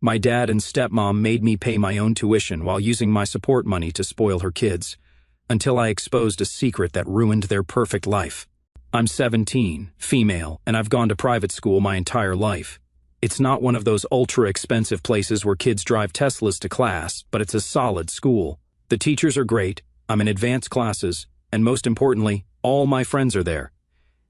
My dad and stepmom made me pay my own tuition while using my support money to spoil her kids, until I exposed a secret that ruined their perfect life. I'm 17, female, and I've gone to private school my entire life. It's not one of those ultra-expensive places where kids drive Teslas to class, but it's a solid school. The teachers are great, I'm in advanced classes, and most importantly, all my friends are there.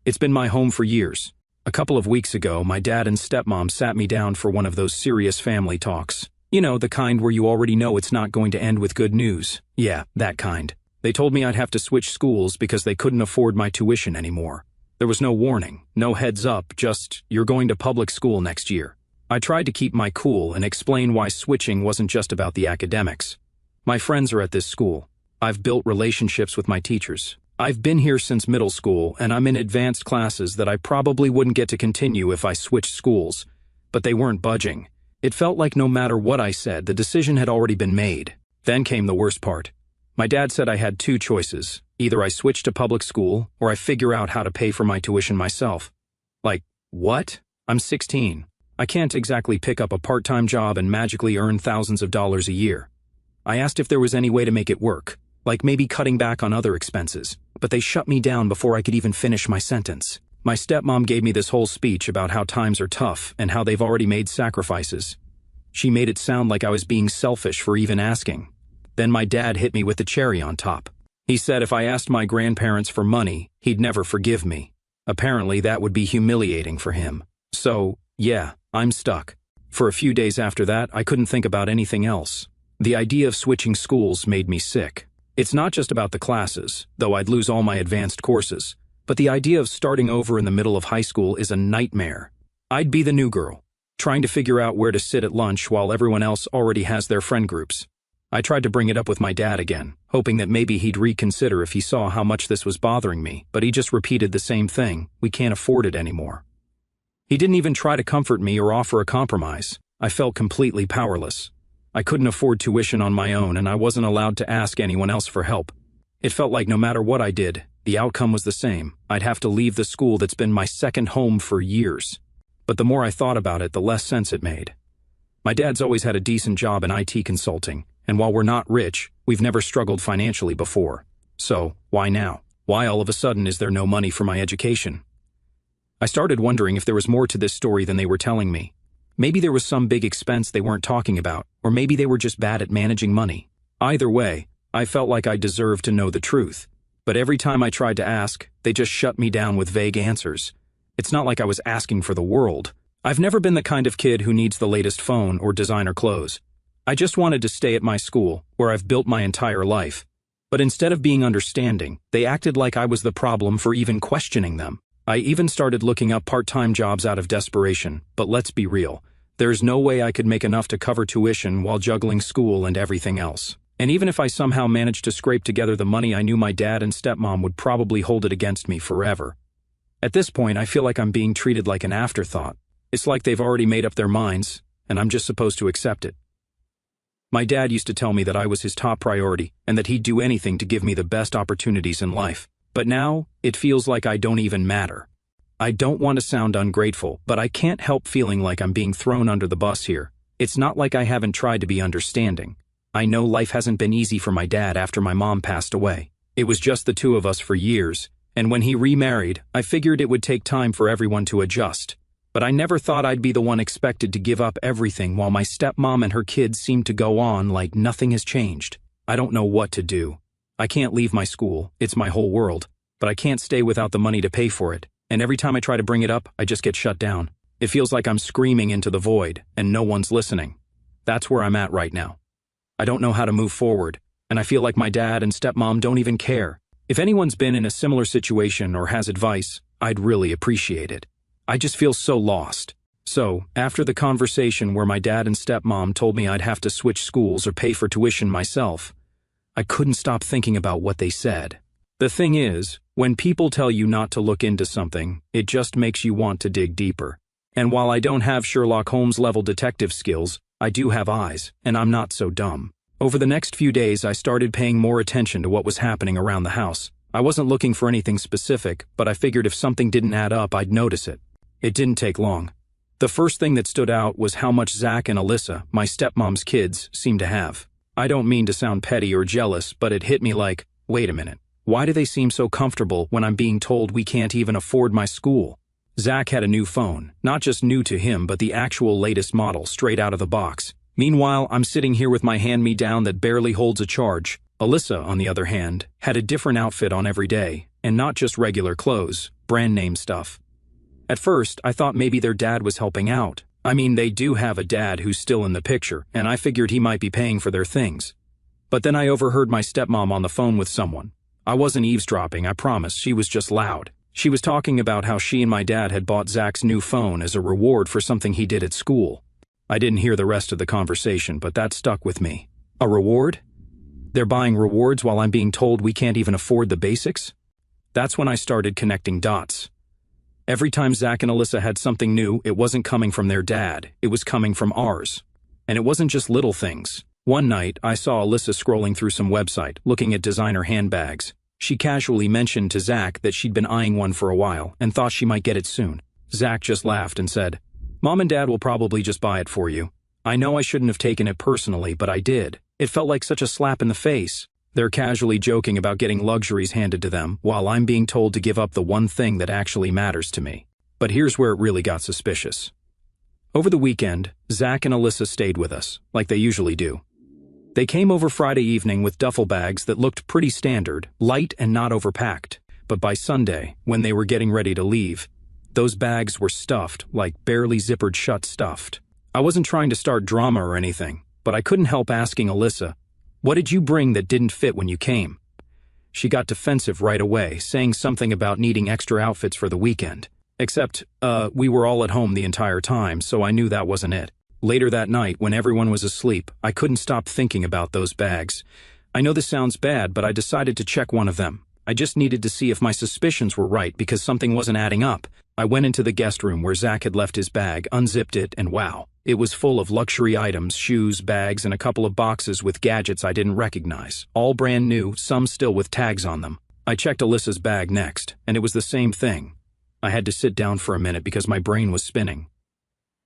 It's been my home for years. A couple of weeks ago, my dad and stepmom sat me down for one of those serious family talks. You know, the kind where you already know it's not going to end with good news. Yeah, that kind. They told me I'd have to switch schools because they couldn't afford my tuition anymore. There was no warning, no heads up, just, you're going to public school next year. I tried to keep my cool and explain why switching wasn't just about the academics. My friends are at this school. I've built relationships with my teachers. I've been here since middle school, and I'm in advanced classes that I probably wouldn't get to continue if I switched schools. But they weren't budging. It felt like no matter what I said, the decision had already been made. Then came the worst part. My dad said I had two choices. Either I switch to public school, or I figure out how to pay for my tuition myself. Like, what? I'm 16. I can't exactly pick up a part-time job and magically earn thousands of dollars a year. I asked if there was any way to make it work, like maybe cutting back on other expenses, but they shut me down before I could even finish my sentence. My stepmom gave me this whole speech about how times are tough and how they've already made sacrifices. She made it sound like I was being selfish for even asking. Then my dad hit me with the cherry on top. He said if I asked my grandparents for money, he'd never forgive me. Apparently that would be humiliating for him. So, yeah, I'm stuck. For a few days after that, I couldn't think about anything else. The idea of switching schools made me sick. It's not just about the classes, though I'd lose all my advanced courses, but the idea of starting over in the middle of high school is a nightmare. I'd be the new girl, trying to figure out where to sit at lunch while everyone else already has their friend groups. I tried to bring it up with my dad again, hoping that maybe he'd reconsider if he saw how much this was bothering me, but he just repeated the same thing: we can't afford it anymore. He didn't even try to comfort me or offer a compromise. I felt completely powerless. I couldn't afford tuition on my own, and I wasn't allowed to ask anyone else for help. It felt like no matter what I did, the outcome was the same. I'd have to leave the school that's been my second home for years. But the more I thought about it, the less sense it made. My dad's always had a decent job in IT consulting, and while we're not rich, we've never struggled financially before. So, why now? Why all of a sudden is there no money for my education? I started wondering if there was more to this story than they were telling me. Maybe there was some big expense they weren't talking about, or maybe they were just bad at managing money. Either way, I felt like I deserved to know the truth. But every time I tried to ask, they just shut me down with vague answers. It's not like I was asking for the world. I've never been the kind of kid who needs the latest phone or designer clothes. I just wanted to stay at my school, where I've built my entire life. But instead of being understanding, they acted like I was the problem for even questioning them. I even started looking up part-time jobs out of desperation, but let's be real. There's no way I could make enough to cover tuition while juggling school and everything else. And even if I somehow managed to scrape together the money, I knew my dad and stepmom would probably hold it against me forever. At this point, I feel like I'm being treated like an afterthought. It's like they've already made up their minds, and I'm just supposed to accept it. My dad used to tell me that I was his top priority and that he'd do anything to give me the best opportunities in life. But now, it feels like I don't even matter. I don't want to sound ungrateful, but I can't help feeling like I'm being thrown under the bus here. It's not like I haven't tried to be understanding. I know life hasn't been easy for my dad after my mom passed away. It was just the two of us for years, and when he remarried, I figured it would take time for everyone to adjust. But I never thought I'd be the one expected to give up everything while my stepmom and her kids seem to go on like nothing has changed. I don't know what to do. I can't leave my school, it's my whole world, but I can't stay without the money to pay for it, and every time I try to bring it up, I just get shut down. It feels like I'm screaming into the void, and no one's listening. That's where I'm at right now. I don't know how to move forward, and I feel like my dad and stepmom don't even care. If anyone's been in a similar situation or has advice, I'd really appreciate it. I just feel so lost. So, after the conversation where my dad and stepmom told me I'd have to switch schools or pay for tuition myself, I couldn't stop thinking about what they said. The thing is, when people tell you not to look into something, it just makes you want to dig deeper. And while I don't have Sherlock Holmes-level detective skills, I do have eyes, and I'm not so dumb. Over the next few days, I started paying more attention to what was happening around the house. I wasn't looking for anything specific, but I figured if something didn't add up, I'd notice it. It didn't take long. The first thing that stood out was how much Zach and Alyssa, my stepmom's kids, seemed to have. I don't mean to sound petty or jealous, but it hit me like, wait a minute. Why do they seem so comfortable when I'm being told we can't even afford my school? Zach had a new phone, not just new to him, but the actual latest model straight out of the box. Meanwhile, I'm sitting here with my hand-me-down that barely holds a charge. Alyssa, on the other hand, had a different outfit on every day, and not just regular clothes, brand-name stuff. At first, I thought maybe their dad was helping out. I mean, they do have a dad who's still in the picture, and I figured he might be paying for their things. But then I overheard my stepmom on the phone with someone. I wasn't eavesdropping, I promise, she was just loud. She was talking about how she and my dad had bought Zach's new phone as a reward for something he did at school. I didn't hear the rest of the conversation, but that stuck with me. A reward? They're buying rewards while I'm being told we can't even afford the basics? That's when I started connecting dots. Every time Zach and Alyssa had something new, it wasn't coming from their dad, it was coming from ours. And it wasn't just little things. One night, I saw Alyssa scrolling through some website, looking at designer handbags. She casually mentioned to Zach that she'd been eyeing one for a while and thought she might get it soon. Zach just laughed and said, "Mom and Dad will probably just buy it for you." I know I shouldn't have taken it personally, but I did. It felt like such a slap in the face. They're casually joking about getting luxuries handed to them, while I'm being told to give up the one thing that actually matters to me. But here's where it really got suspicious. Over the weekend, Zach and Alyssa stayed with us, like they usually do. They came over Friday evening with duffel bags that looked pretty standard, light and not overpacked. But by Sunday, when they were getting ready to leave, those bags were stuffed, like barely zippered shut stuffed. I wasn't trying to start drama or anything, but I couldn't help asking Alyssa, "What did you bring that didn't fit when you came?" She got defensive right away, saying something about needing extra outfits for the weekend. Except, we were all at home the entire time, so I knew that wasn't it. Later that night, when everyone was asleep, I couldn't stop thinking about those bags. I know this sounds bad, but I decided to check one of them. I just needed to see if my suspicions were right because something wasn't adding up. I went into the guest room where Zach had left his bag, unzipped it, and wow. It was full of luxury items, shoes, bags, and a couple of boxes with gadgets I didn't recognize. All brand new, some still with tags on them. I checked Alyssa's bag next, and it was the same thing. I had to sit down for a minute because my brain was spinning.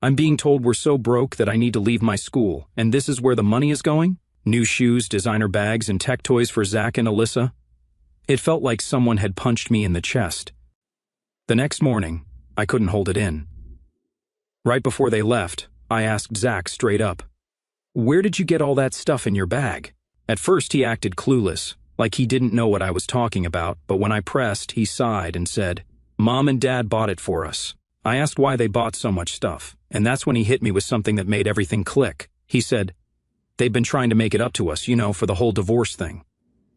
I'm being told we're so broke that I need to leave my school, and this is where the money is going? New shoes, designer bags, and tech toys for Zach and Alyssa? It felt like someone had punched me in the chest. The next morning, I couldn't hold it in. Right before they left, I asked Zach straight up, "Where did you get all that stuff in your bag?" At first he acted clueless, like he didn't know what I was talking about, but when I pressed, he sighed and said, "Mom and Dad bought it for us." I asked why they bought so much stuff, and that's when he hit me with something that made everything click. He said, "They've been trying to make it up to us, for the whole divorce thing."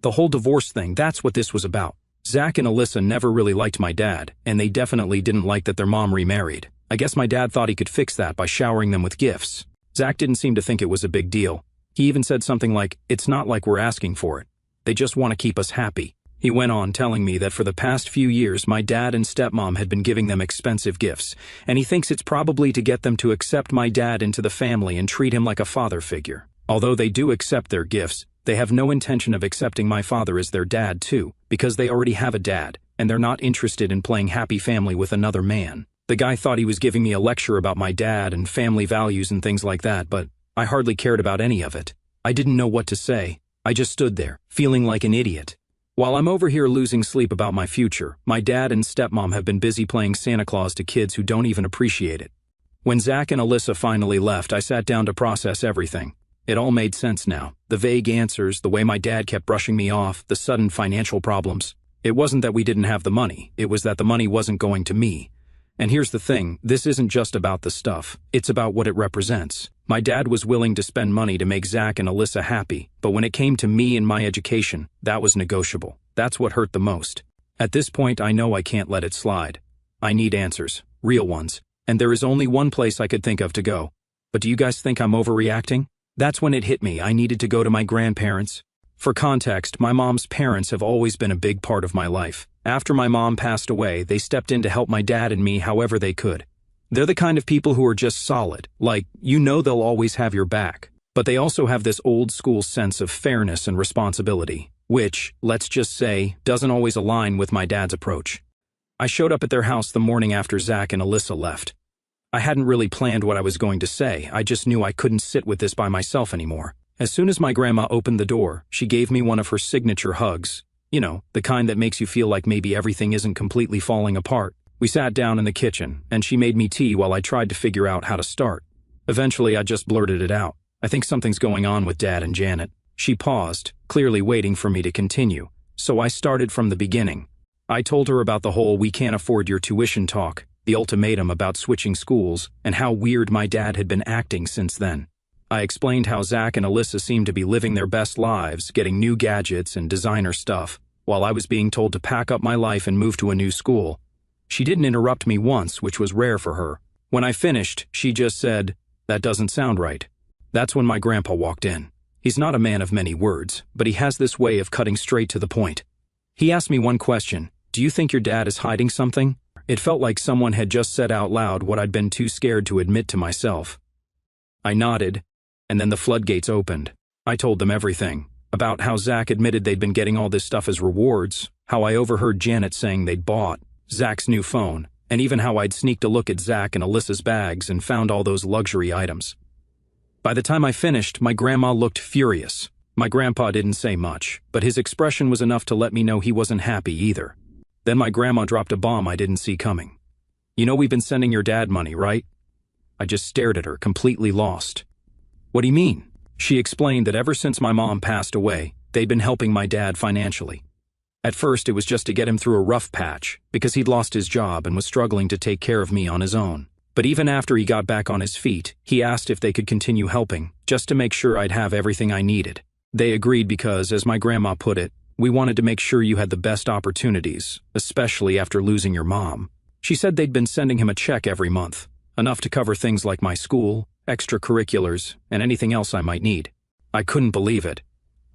The whole divorce thing, that's what this was about. Zach and Alyssa never really liked my dad, and they definitely didn't like that their mom remarried. I guess my dad thought he could fix that by showering them with gifts. Zach didn't seem to think it was a big deal. He even said something like, "It's not like we're asking for it. They just want to keep us happy." He went on telling me that for the past few years my dad and stepmom had been giving them expensive gifts, and he thinks it's probably to get them to accept my dad into the family and treat him like a father figure. Although they do accept their gifts, they have no intention of accepting my father as their dad too, because they already have a dad, and they're not interested in playing happy family with another man. The guy thought he was giving me a lecture about my dad and family values and things like that, but I hardly cared about any of it. I didn't know what to say. I just stood there, feeling like an idiot. While I'm over here losing sleep about my future, my dad and stepmom have been busy playing Santa Claus to kids who don't even appreciate it. When Zach and Alyssa finally left, I sat down to process everything. It all made sense now. The vague answers, the way my dad kept brushing me off, the sudden financial problems. It wasn't that we didn't have the money, it was that the money wasn't going to me. And here's the thing, this isn't just about the stuff, it's about what it represents. My dad was willing to spend money to make Zach and Alyssa happy, but when it came to me and my education, that was negotiable. That's what hurt the most. At this point, I know I can't let it slide. I need answers, real ones, and there is only one place I could think of to go. But do you guys think I'm overreacting? That's when it hit me, I needed to go to my grandparents. For context, my mom's parents have always been a big part of my life. After my mom passed away, they stepped in to help my dad and me however they could. They're the kind of people who are just solid, like, they'll always have your back. But they also have this old school sense of fairness and responsibility, which, let's just say, doesn't always align with my dad's approach. I showed up at their house the morning after Zach and Alyssa left. I hadn't really planned what I was going to say, I just knew I couldn't sit with this by myself anymore. As soon as my grandma opened the door, she gave me one of her signature hugs. You know, the kind that makes you feel like maybe everything isn't completely falling apart. We sat down in the kitchen, and she made me tea while I tried to figure out how to start. Eventually, I just blurted it out. I think something's going on with Dad and Janet. She paused, clearly waiting for me to continue, so I started from the beginning. I told her about the whole "we can't afford your tuition" talk, the ultimatum about switching schools, and how weird my dad had been acting since then. I explained how Zach and Alyssa seemed to be living their best lives, getting new gadgets and designer stuff, while I was being told to pack up my life and move to a new school. She didn't interrupt me once, which was rare for her. When I finished, she just said, "That doesn't sound right." That's when my grandpa walked in. He's not a man of many words, but he has this way of cutting straight to the point. He asked me one question: "Do you think your dad is hiding something?" It felt like someone had just said out loud what I'd been too scared to admit to myself. I nodded, and then the floodgates opened. I told them everything, about how Zach admitted they'd been getting all this stuff as rewards, how I overheard Janet saying they'd bought Zach's new phone, and even how I'd sneaked a look at Zach and Alyssa's bags and found all those luxury items. By the time I finished, my grandma looked furious. My grandpa didn't say much, but his expression was enough to let me know he wasn't happy either. Then my grandma dropped a bomb I didn't see coming. "You know we've been sending your dad money, right?" I just stared at her, completely lost. "What do you mean?" She explained that ever since my mom passed away, they'd been helping my dad financially. At first, it was just to get him through a rough patch, because he'd lost his job and was struggling to take care of me on his own. But even after he got back on his feet, he asked if they could continue helping, just to make sure I'd have everything I needed. They agreed because, as my grandma put it, "We wanted to make sure you had the best opportunities, especially after losing your mom." She said they'd been sending him a check every month, enough to cover things like my school, extracurriculars, and anything else I might need. I couldn't believe it.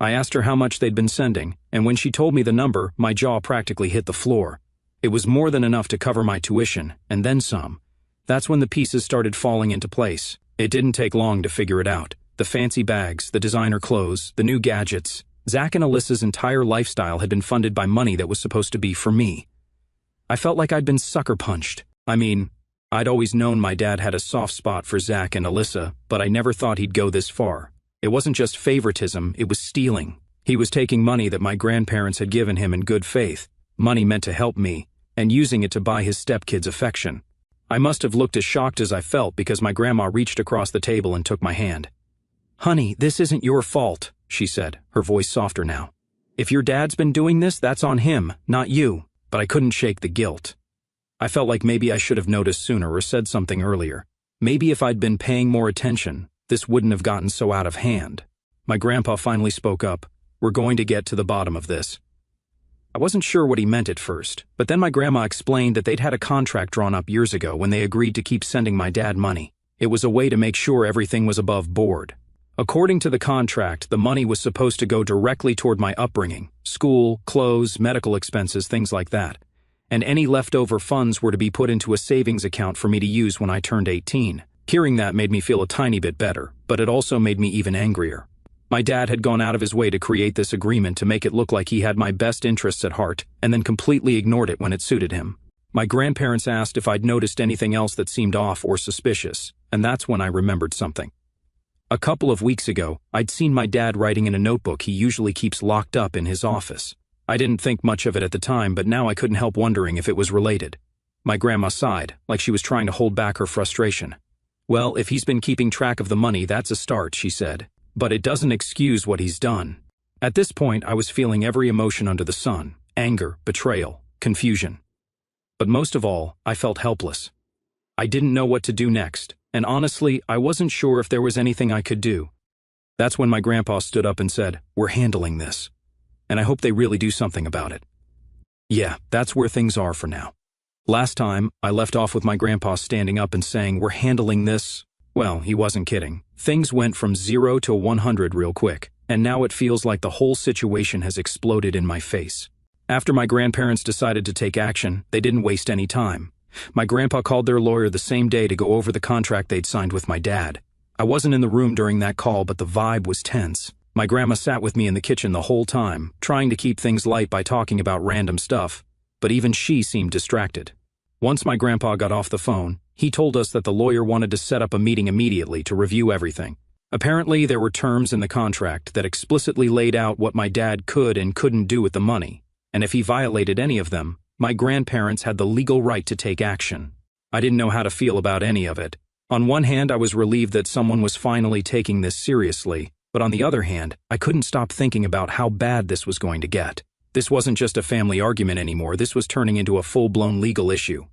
I asked her how much they'd been sending, and when she told me the number, my jaw practically hit the floor. It was more than enough to cover my tuition, and then some. That's when the pieces started falling into place. It didn't take long to figure it out. The fancy bags, the designer clothes, the new gadgets. Zach and Alyssa's entire lifestyle had been funded by money that was supposed to be for me. I felt like I'd been sucker punched. I mean, I'd always known my dad had a soft spot for Zach and Alyssa, but I never thought he'd go this far. It wasn't just favoritism, it was stealing. He was taking money that my grandparents had given him in good faith, money meant to help me, and using it to buy his stepkids' affection. I must have looked as shocked as I felt because my grandma reached across the table and took my hand. "Honey, this isn't your fault," she said, her voice softer now. "If your dad's been doing this, that's on him, not you." But I couldn't shake the guilt. I felt like maybe I should have noticed sooner or said something earlier. Maybe if I'd been paying more attention, this wouldn't have gotten so out of hand. My grandpa finally spoke up. "We're going to get to the bottom of this." I wasn't sure what he meant at first, but then my grandma explained that they'd had a contract drawn up years ago when they agreed to keep sending my dad money. It was a way to make sure everything was above board. According to the contract, the money was supposed to go directly toward my upbringing, school, clothes, medical expenses, things like that. And any leftover funds were to be put into a savings account for me to use when I turned 18. Hearing that made me feel a tiny bit better, but it also made me even angrier. My dad had gone out of his way to create this agreement to make it look like he had my best interests at heart, and then completely ignored it when it suited him. My grandparents asked if I'd noticed anything else that seemed off or suspicious, and that's when I remembered something. A couple of weeks ago, I'd seen my dad writing in a notebook he usually keeps locked up in his office. I didn't think much of it at the time, but now I couldn't help wondering if it was related. My grandma sighed, like she was trying to hold back her frustration. "Well, if he's been keeping track of the money, that's a start," she said. "But it doesn't excuse what he's done." At this point, I was feeling every emotion under the sun: anger, betrayal, confusion. But most of all, I felt helpless. I didn't know what to do next, and honestly, I wasn't sure if there was anything I could do. That's when my grandpa stood up and said, "We're handling this, and I hope they really do something about it." Yeah, that's where things are for now. Last time, I left off with my grandpa standing up and saying, "We're handling this." Well, he wasn't kidding. Things went from 0 to 100 real quick, and now it feels like the whole situation has exploded in my face. After my grandparents decided to take action, they didn't waste any time. My grandpa called their lawyer the same day to go over the contract they'd signed with my dad. I wasn't in the room during that call, but the vibe was tense. My grandma sat with me in the kitchen the whole time, trying to keep things light by talking about random stuff, but even she seemed distracted. Once my grandpa got off the phone, He told us that the lawyer wanted to set up a meeting immediately to review everything. Apparently, there were terms in the contract that explicitly laid out what my dad could and couldn't do with the money, and if he violated any of them, my grandparents had the legal right to take action. I didn't know how to feel about any of it. On one hand, I was relieved that someone was finally taking this seriously, but on the other hand, I couldn't stop thinking about how bad this was going to get. This wasn't just a family argument anymore, this was turning into a full-blown legal issue.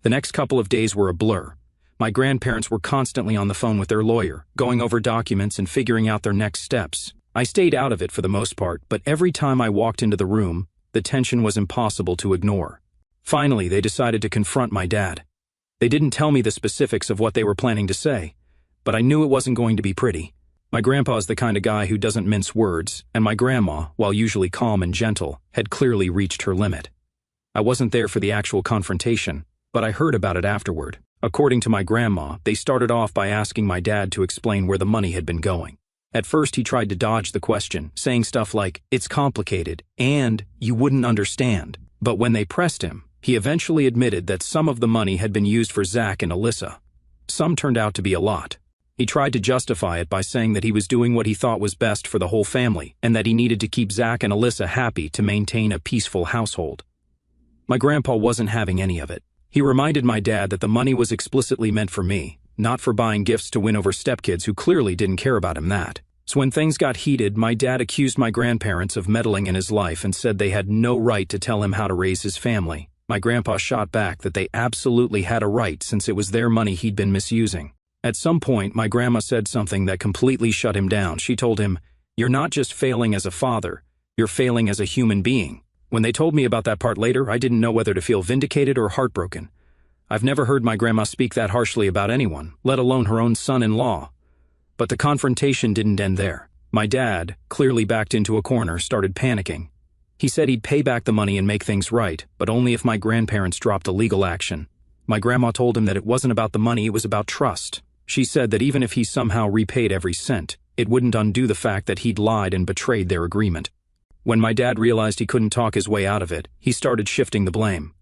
The next couple of days were a blur. My grandparents were constantly on the phone with their lawyer, going over documents and figuring out their next steps. I stayed out of it for the most part, but every time I walked into the room, the tension was impossible to ignore. Finally, they decided to confront my dad. They didn't tell me the specifics of what they were planning to say, but I knew it wasn't going to be pretty. My grandpa's the kind of guy who doesn't mince words, and my grandma, while usually calm and gentle, had clearly reached her limit. I wasn't there for the actual confrontation, but I heard about it afterward. According to my grandma, they started off by asking my dad to explain where the money had been going. At first, he tried to dodge the question, saying stuff like, "It's complicated," and "you wouldn't understand." But when they pressed him, he eventually admitted that some of the money had been used for Zach and Alyssa. Some turned out to be a lot. He tried to justify it by saying that he was doing what he thought was best for the whole family, and that he needed to keep Zach and Alyssa happy to maintain a peaceful household. My grandpa wasn't having any of it. He reminded my dad that the money was explicitly meant for me, not for buying gifts to win over stepkids who clearly didn't care about him that. So when things got heated, my dad accused my grandparents of meddling in his life and said they had no right to tell him how to raise his family. My grandpa shot back that they absolutely had a right since it was their money he'd been misusing. At some point, my grandma said something that completely shut him down. She told him, "You're not just failing as a father, you're failing as a human being." When they told me about that part later, I didn't know whether to feel vindicated or heartbroken. I've never heard my grandma speak that harshly about anyone, let alone her own son-in-law. But the confrontation didn't end there. My dad, clearly backed into a corner, started panicking. He said he'd pay back the money and make things right, but only if my grandparents dropped a legal action. My grandma told him that it wasn't about the money, it was about trust. She said that even if he somehow repaid every cent, it wouldn't undo the fact that he'd lied and betrayed their agreement. When my dad realized he couldn't talk his way out of it, he started shifting the blame.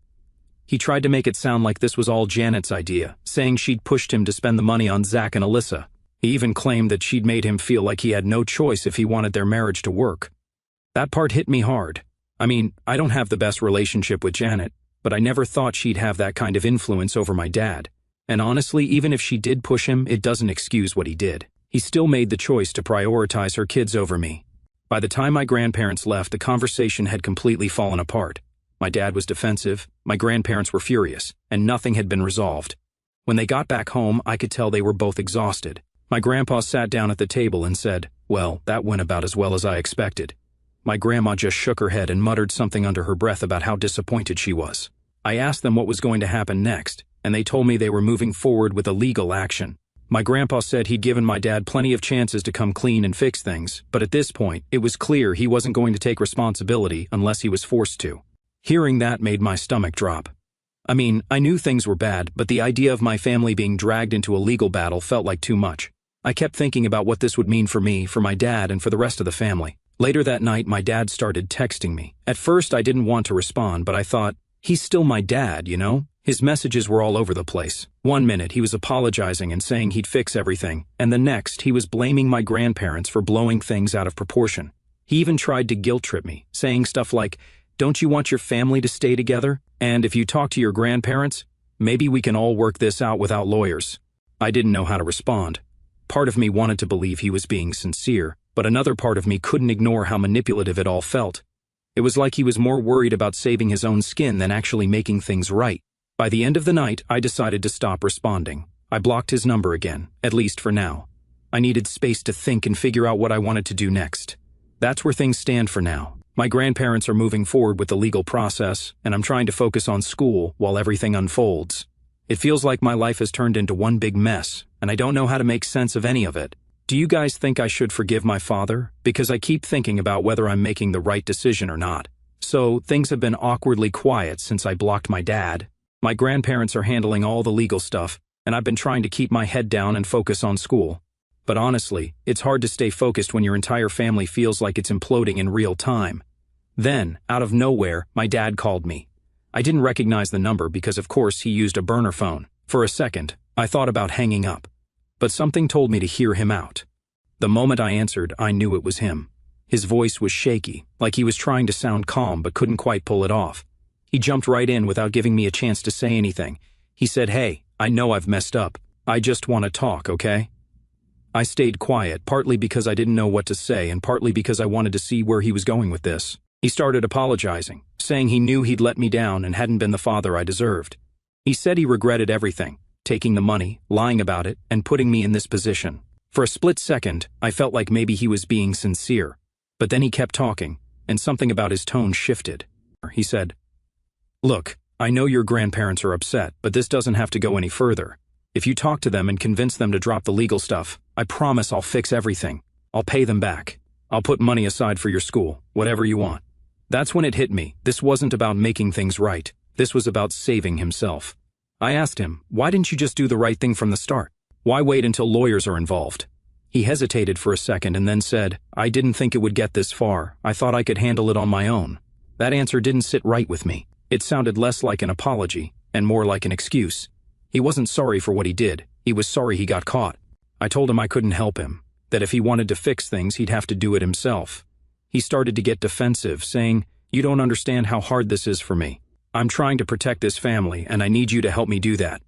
He tried to make it sound like this was all Janet's idea, saying she'd pushed him to spend the money on Zach and Alyssa. He even claimed that she'd made him feel like he had no choice if he wanted their marriage to work. That part hit me hard. I mean, I don't have the best relationship with Janet, but I never thought she'd have that kind of influence over my dad. And honestly, even if she did push him, it doesn't excuse what he did. He still made the choice to prioritize her kids over me. By the time my grandparents left, the conversation had completely fallen apart. My dad was defensive, my grandparents were furious, and nothing had been resolved. When they got back home, I could tell they were both exhausted. My grandpa sat down at the table and said, "Well, that went about as well as I expected." My grandma just shook her head and muttered something under her breath about how disappointed she was. I asked them what was going to happen next, and they told me they were moving forward with a legal action. My grandpa said he'd given my dad plenty of chances to come clean and fix things, but at this point, it was clear he wasn't going to take responsibility unless he was forced to. Hearing that made my stomach drop. I mean, I knew things were bad, but the idea of my family being dragged into a legal battle felt like too much. I kept thinking about what this would mean for me, for my dad, and for the rest of the family. Later that night, my dad started texting me. At first, I didn't want to respond, but I thought, he's still my dad, you know? His messages were all over the place. One minute, he was apologizing and saying he'd fix everything, and the next, he was blaming my grandparents for blowing things out of proportion. He even tried to guilt-trip me, saying stuff like, "Don't you want your family to stay together? And if you talk to your grandparents, maybe we can all work this out without lawyers." I didn't know how to respond. Part of me wanted to believe he was being sincere, but another part of me couldn't ignore how manipulative it all felt. It was like he was more worried about saving his own skin than actually making things right. By the end of the night, I decided to stop responding. I blocked his number again, at least for now. I needed space to think and figure out what I wanted to do next. That's where things stand for now. My grandparents are moving forward with the legal process, and I'm trying to focus on school while everything unfolds. It feels like my life has turned into one big mess, and I don't know how to make sense of any of it. Do you guys think I should forgive my father? Because I keep thinking about whether I'm making the right decision or not. So, things have been awkwardly quiet since I blocked my dad. My grandparents are handling all the legal stuff, and I've been trying to keep my head down and focus on school. But honestly, it's hard to stay focused when your entire family feels like it's imploding in real time. Then, out of nowhere, my dad called me. I didn't recognize the number because, of course, he used a burner phone. For a second, I thought about hanging up, but something told me to hear him out. The moment I answered, I knew it was him. His voice was shaky, like he was trying to sound calm but couldn't quite pull it off. He jumped right in without giving me a chance to say anything. He said, "Hey, I know I've messed up. I just want to talk, okay?" I stayed quiet, partly because I didn't know what to say and partly because I wanted to see where he was going with this. He started apologizing, saying he knew he'd let me down and hadn't been the father I deserved. He said he regretted everything, taking the money, lying about it, and putting me in this position. For a split second, I felt like maybe he was being sincere. But then he kept talking, and something about his tone shifted. He said, "Look, I know your grandparents are upset, but this doesn't have to go any further. If you talk to them and convince them to drop the legal stuff, I promise I'll fix everything. I'll pay them back. I'll put money aside for your school, whatever you want." That's when it hit me. This wasn't about making things right. This was about saving himself. I asked him, "Why didn't you just do the right thing from the start? Why wait until lawyers are involved?" He hesitated for a second and then said, "I didn't think it would get this far. I thought I could handle it on my own." That answer didn't sit right with me. It sounded less like an apology and more like an excuse. He wasn't sorry for what he did. He was sorry he got caught. I told him I couldn't help him, that if he wanted to fix things, he'd have to do it himself. He started to get defensive, saying, "You don't understand how hard this is for me. I'm trying to protect this family, and I need you to help me do that."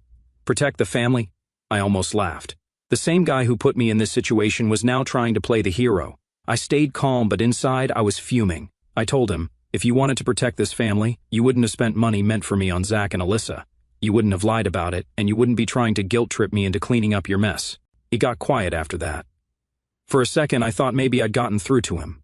Protect the family? I almost laughed. The same guy who put me in this situation was now trying to play the hero. I stayed calm, but inside I was fuming. I told him, "If you wanted to protect this family, you wouldn't have spent money meant for me on Zach and Alyssa. You wouldn't have lied about it, and you wouldn't be trying to guilt-trip me into cleaning up your mess." He got quiet after that. For a second, I thought maybe I'd gotten through to him.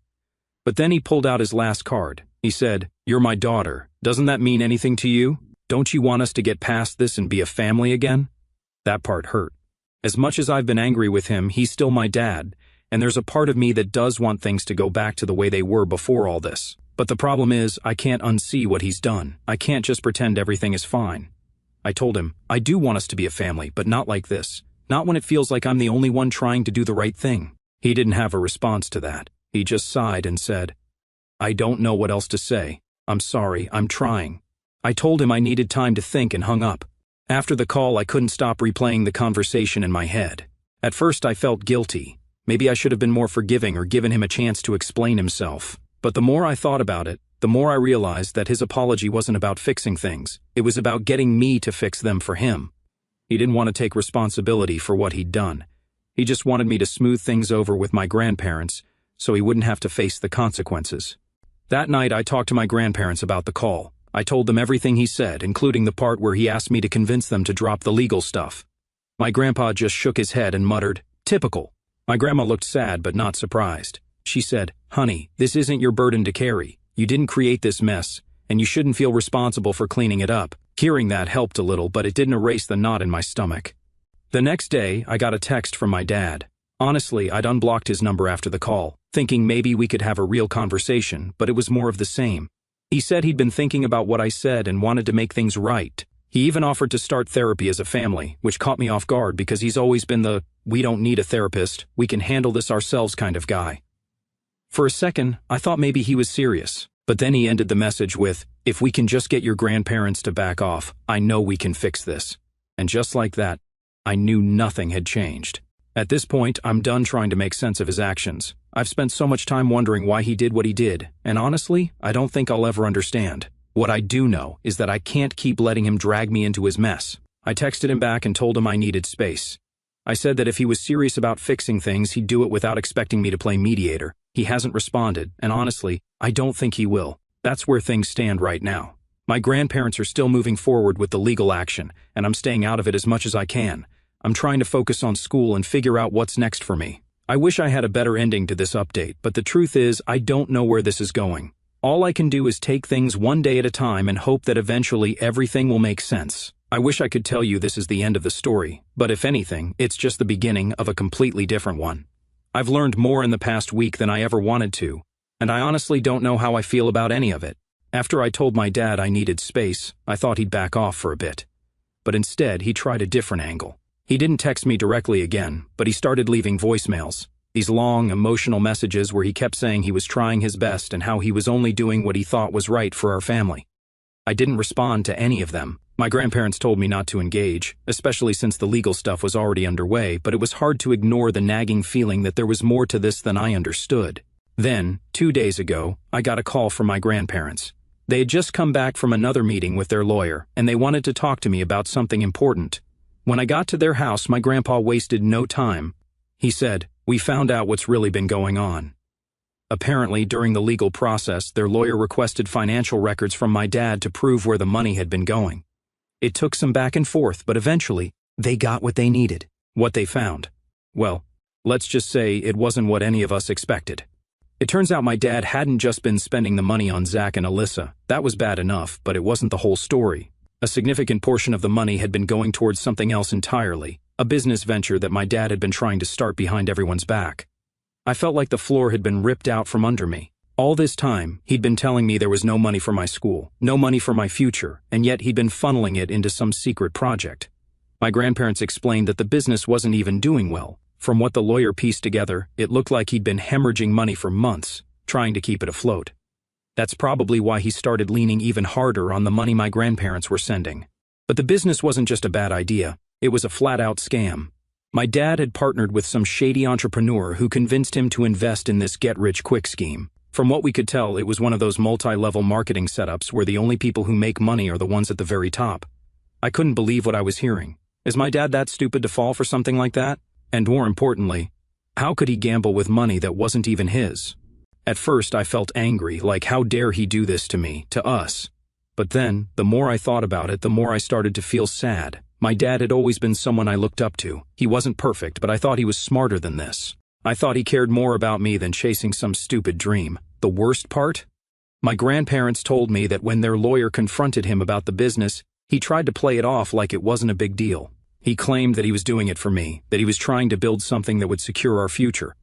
But then he pulled out his last card. He said, "You're my daughter. Doesn't that mean anything to you? Don't you want us to get past this and be a family again?" That part hurt. As much as I've been angry with him, he's still my dad, and there's a part of me that does want things to go back to the way they were before all this. But the problem is, I can't unsee what he's done. I can't just pretend everything is fine. I told him, "I do want us to be a family, but not like this. Not when it feels like I'm the only one trying to do the right thing." He didn't have a response to that. He just sighed and said, "I don't know what else to say. I'm sorry, I'm trying." I told him I needed time to think and hung up. After the call, I couldn't stop replaying the conversation in my head. At first, I felt guilty. Maybe I should have been more forgiving or given him a chance to explain himself. But the more I thought about it, the more I realized that his apology wasn't about fixing things. It was about getting me to fix them for him. He didn't want to take responsibility for what he'd done. He just wanted me to smooth things over with my grandparents so he wouldn't have to face the consequences. That night, I talked to my grandparents about the call. I told them everything he said, including the part where he asked me to convince them to drop the legal stuff. My grandpa just shook his head and muttered, "Typical." My grandma looked sad but not surprised. She said, "Honey, this isn't your burden to carry. You didn't create this mess, and you shouldn't feel responsible for cleaning it up." Hearing that helped a little, but it didn't erase the knot in my stomach. The next day, I got a text from my dad. Honestly, I'd unblocked his number after the call, thinking maybe we could have a real conversation, but it was more of the same. He said he'd been thinking about what I said and wanted to make things right. He even offered to start therapy as a family, which caught me off guard because he's always been the, "we don't need a therapist, we can handle this ourselves" kind of guy. For a second, I thought maybe he was serious, but then he ended the message with, "If we can just get your grandparents to back off, I know we can fix this." And just like that, I knew nothing had changed. At this point, I'm done trying to make sense of his actions. I've spent so much time wondering why he did what he did, and honestly, I don't think I'll ever understand. What I do know is that I can't keep letting him drag me into his mess. I texted him back and told him I needed space. I said that if he was serious about fixing things, he'd do it without expecting me to play mediator. He hasn't responded, and honestly, I don't think he will. That's where things stand right now. My grandparents are still moving forward with the legal action, and I'm staying out of it as much as I can. I'm trying to focus on school and figure out what's next for me. I wish I had a better ending to this update, but the truth is, I don't know where this is going. All I can do is take things one day at a time and hope that eventually everything will make sense. I wish I could tell you this is the end of the story, but if anything, it's just the beginning of a completely different one. I've learned more in the past week than I ever wanted to, and I honestly don't know how I feel about any of it. After I told my dad I needed space, I thought he'd back off for a bit. But instead, he tried a different angle. He didn't text me directly again, but he started leaving voicemails. These long, emotional messages where he kept saying he was trying his best and how he was only doing what he thought was right for our family. I didn't respond to any of them. My grandparents told me not to engage, especially since the legal stuff was already underway, but it was hard to ignore the nagging feeling that there was more to this than I understood. Then, 2 days ago, I got a call from my grandparents. They had just come back from another meeting with their lawyer, and they wanted to talk to me about something important. When I got to their house, my grandpa wasted no time. He said, "We found out what's really been going on." Apparently, during the legal process, their lawyer requested financial records from my dad to prove where the money had been going. It took some back and forth, but eventually, they got what they needed. What they found, well, let's just say it wasn't what any of us expected. It turns out my dad hadn't just been spending the money on Zach and Alyssa. That was bad enough, but it wasn't the whole story. A significant portion of the money had been going towards something else entirely, a business venture that my dad had been trying to start behind everyone's back. I felt like the floor had been ripped out from under me. All this time, he'd been telling me there was no money for my school, no money for my future, and yet he'd been funneling it into some secret project. My grandparents explained that the business wasn't even doing well. From what the lawyer pieced together, it looked like he'd been hemorrhaging money for months, trying to keep it afloat. That's probably why he started leaning even harder on the money my grandparents were sending. But the business wasn't just a bad idea, it was a flat-out scam. My dad had partnered with some shady entrepreneur who convinced him to invest in this get-rich-quick scheme. From what we could tell, it was one of those multi-level marketing setups where the only people who make money are the ones at the very top. I couldn't believe what I was hearing. Is my dad that stupid to fall for something like that? And more importantly, how could he gamble with money that wasn't even his? At first, I felt angry, like how dare he do this to me, to us. But then, the more I thought about it, the more I started to feel sad. My dad had always been someone I looked up to. He wasn't perfect, but I thought he was smarter than this. I thought he cared more about me than chasing some stupid dream. The worst part? My grandparents told me that when their lawyer confronted him about the business, he tried to play it off like it wasn't a big deal. He claimed that he was doing it for me, that he was trying to build something that would secure our future.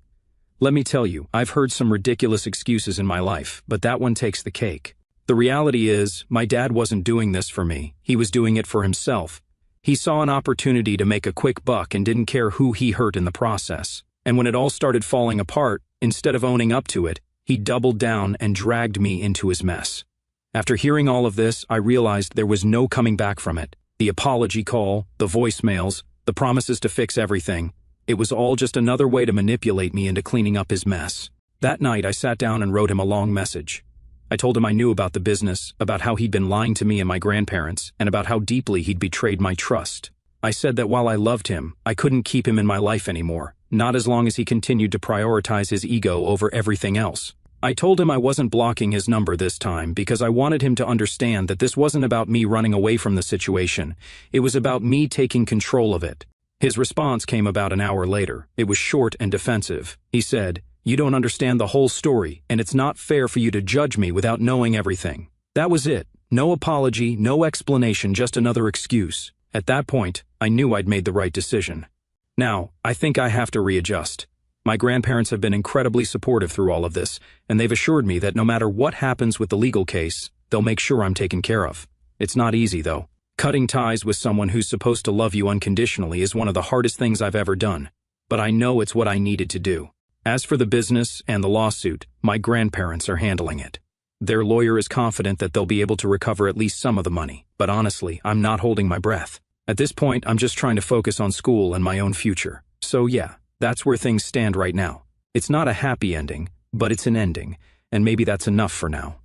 Let me tell you, I've heard some ridiculous excuses in my life, but that one takes the cake. The reality is, my dad wasn't doing this for me. He was doing it for himself. He saw an opportunity to make a quick buck and didn't care who he hurt in the process. And when it all started falling apart, instead of owning up to it, he doubled down and dragged me into his mess. After hearing all of this, I realized there was no coming back from it. The apology call, the voicemails, the promises to fix everything. It was all just another way to manipulate me into cleaning up his mess. That night, I sat down and wrote him a long message. I told him I knew about the business, about how he'd been lying to me and my grandparents, and about how deeply he'd betrayed my trust. I said that while I loved him, I couldn't keep him in my life anymore. Not as long as he continued to prioritize his ego over everything else. I told him I wasn't blocking his number this time because I wanted him to understand that this wasn't about me running away from the situation. It was about me taking control of it. His response came about an hour later. It was short and defensive. He said, "You don't understand the whole story, and it's not fair for you to judge me without knowing everything." That was it. No apology, no explanation, just another excuse. At that point, I knew I'd made the right decision. Now, I think I have to readjust. My grandparents have been incredibly supportive through all of this, and they've assured me that no matter what happens with the legal case, they'll make sure I'm taken care of. It's not easy, though. Cutting ties with someone who's supposed to love you unconditionally is one of the hardest things I've ever done, but I know it's what I needed to do. As for the business and the lawsuit, my grandparents are handling it. Their lawyer is confident that they'll be able to recover at least some of the money, but honestly, I'm not holding my breath. At this point, I'm just trying to focus on school and my own future. So yeah, that's where things stand right now. It's not a happy ending, but it's an ending, and maybe that's enough for now.